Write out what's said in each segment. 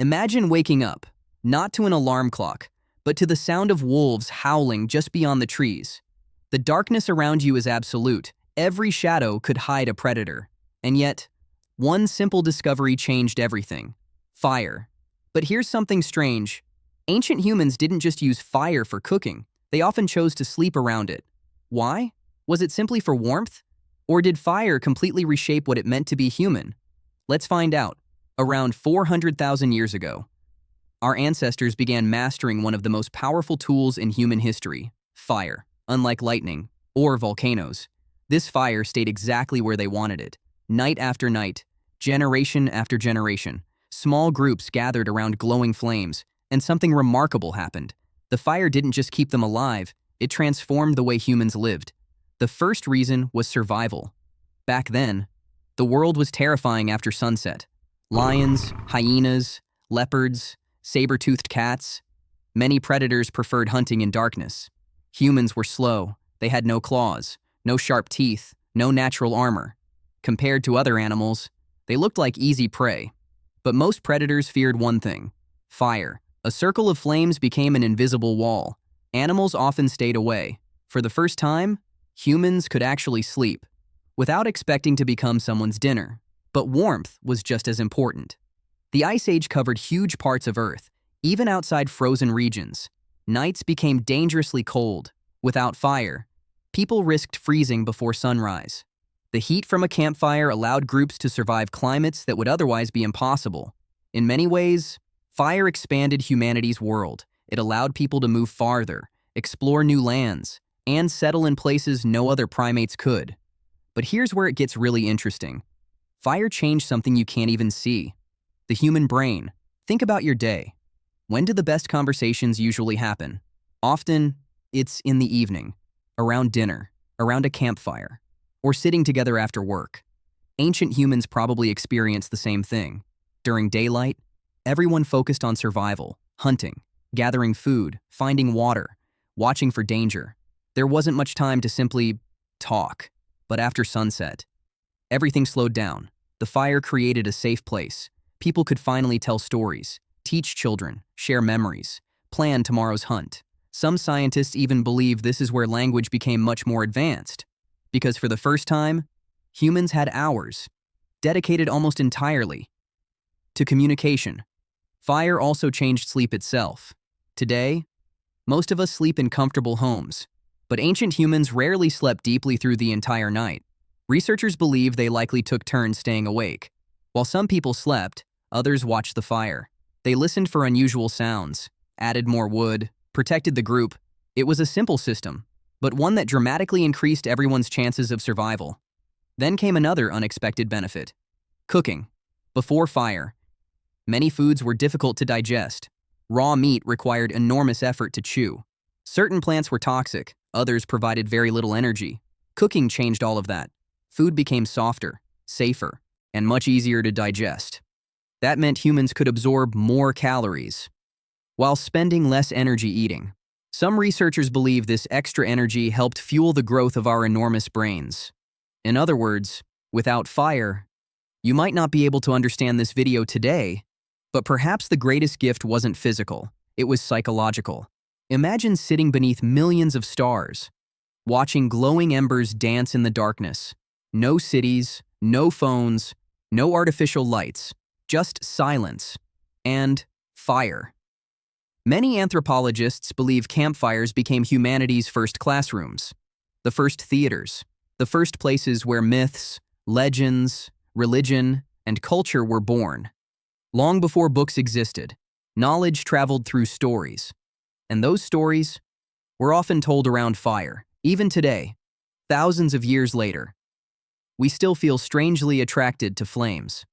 Imagine waking up, not to an alarm clock, but to the sound of wolves howling just beyond the trees. The darkness around you is absolute. Every shadow could hide a predator. And yet, one simple discovery changed everything: fire. But here's something strange. Ancient humans didn't just use fire for cooking, they often chose to sleep around it. Why? Was it simply for warmth? Or did fire completely reshape what it meant to be human? Let's find out. Around 400,000 years ago, our ancestors began mastering one of the most powerful tools in human history: fire. Unlike lightning or volcanoes, this fire stayed exactly where they wanted it. Night after night, generation after generation, small groups gathered around glowing flames, and something remarkable happened. The fire didn't just keep them alive, it transformed the way humans lived. The first reason was survival. Back then, the world was terrifying after sunset. Lions, hyenas, leopards, saber-toothed cats. Many predators preferred hunting in darkness. Humans were slow, they had no claws, no sharp teeth, no natural armor. Compared to other animals, they looked like easy prey. But most predators feared one thing: fire. A circle of flames became an invisible wall. Animals often stayed away. For the first time, humans could actually sleep, without expecting to become someone's dinner. But warmth was just as important. The Ice Age covered huge parts of Earth, even outside frozen regions. Nights became dangerously cold. Without fire, people risked freezing before sunrise. The heat from a campfire allowed groups to survive climates that would otherwise be impossible. In many ways, fire expanded humanity's world. It allowed people to move farther, explore new lands, and settle in places no other primates could. But here's where it gets really interesting. Fire changed something you can't even see: the human brain. Think about your day. When do the best conversations usually happen? Often, it's in the evening, around dinner, around a campfire, or sitting together after work. Ancient humans probably experienced the same thing. During daylight, everyone focused on survival, hunting, gathering food, finding water, watching for danger. There wasn't much time to simply talk. But after sunset, everything slowed down. The fire created a safe place. People could finally tell stories, teach children, share memories, plan tomorrow's hunt. Some scientists even believe this is where language became much more advanced, because for the first time, humans had hours, dedicated almost entirely to communication. Fire also changed sleep itself. Today, most of us sleep in comfortable homes, but ancient humans rarely slept deeply through the entire night. Researchers believe they likely took turns staying awake. While some people slept, others watched the fire. They listened for unusual sounds, added more wood, protected the group. It was a simple system, but one that dramatically increased everyone's chances of survival. Then came another unexpected benefit: cooking. Before fire, many foods were difficult to digest. Raw meat required enormous effort to chew. Certain plants were toxic, others provided very little energy. Cooking changed all of that. Food became softer, safer, and much easier to digest. That meant humans could absorb more calories, while spending less energy eating. Some researchers believe this extra energy helped fuel the growth of our enormous brains. In other words, without fire, you might not be able to understand this video today, but perhaps the greatest gift wasn't physical, it was psychological. Imagine sitting beneath millions of stars, watching glowing embers dance in the darkness. No cities, no phones, no artificial lights, just silence and fire. Many anthropologists believe campfires became humanity's first classrooms, the first theaters, the first places where myths, legends, religion, and culture were born. Long before books existed, knowledge traveled through stories, and those stories were often told around fire. Even today, thousands of years later, we still feel strangely attracted to flames.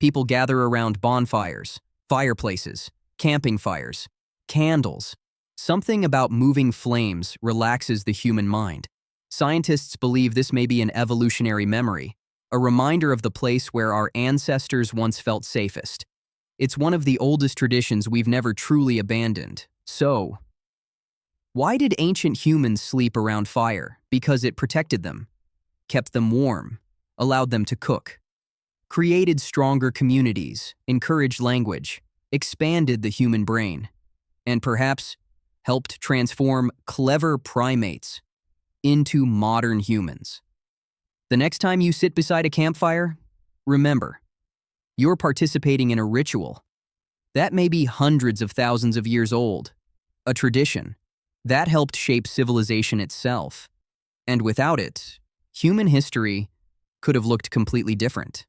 People gather around bonfires, fireplaces, camping fires, candles. Something about moving flames relaxes the human mind. Scientists believe this may be an evolutionary memory, a reminder of the place where our ancestors once felt safest. It's one of the oldest traditions we've never truly abandoned. So, why did ancient humans sleep around fire? Because it protected them, kept them warm, allowed them to cook, created stronger communities, encouraged language. expanded the human brain, and perhaps helped transform clever primates into modern humans. The next time you sit beside a campfire, remember, you're participating in a ritual that may be hundreds of thousands of years old, a tradition that helped shape civilization itself. And without it, human history could have looked completely different.